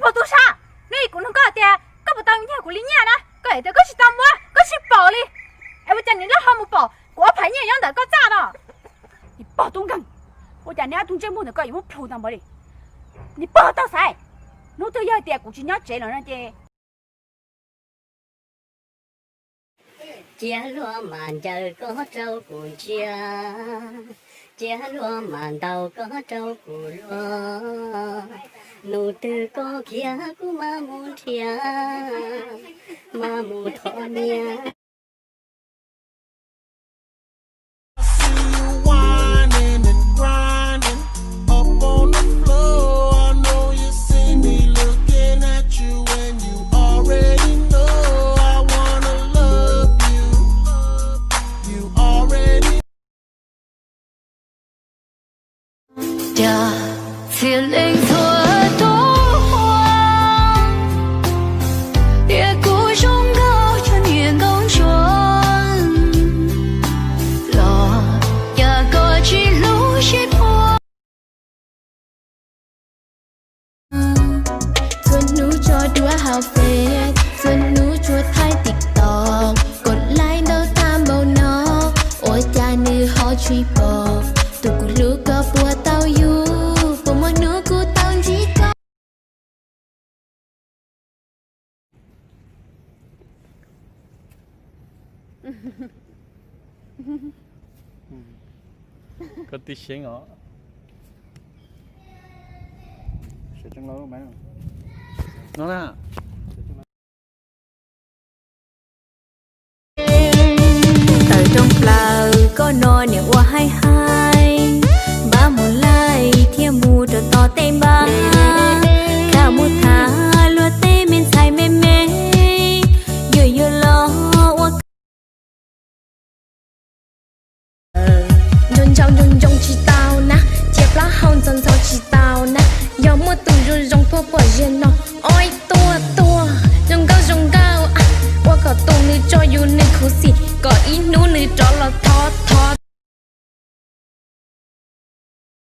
跑多啥？你共同搞的，搞不到明天过年呢，搞的搞是当么，搞是包哩。哎，我讲你那好么包，我怕你养的搞咋了？你包东干，我讲你要同这么的搞，有漂亮不哩？你包到啥？我都要点过去，你要这样人的。结罗曼这个照顾家，结罗曼到个照顾罗，努得个kia ku mamu tia， mamu thonia。天灵错多慌，月谷中高春月高春，落呀个去路是破。ส่วนหนูจอดูฮาวเฟซส่วนหนูชวดไทยติ๊กตอกกดไลค์แล้วตามเบาน้อโอ้จานือฮอช่วยบอกตุกรู้ก็ปวดเต้าอยู่có tí xíu ngỏ sẽ trong lâu mấy nó nè เต่าตรงเปล่าก็นอนเนี่ยว่าให้บ้าหมดไล่เที่ยวมูต่อเต็มบ้าข้าวมูทาลัวเต้เมนใส่เมเมเยอะเยอะล้อว่ายนจงชีตาวนะเจ็บละห้องจนเจ้าชีตาวนะยอมมัวตุ่ยจงพวกปวดเย็นเนาะอ้อยตัวจงเก้าว่าก็ตรงนี้จออยู่ในคูสิก็อีนู้นี่จอละ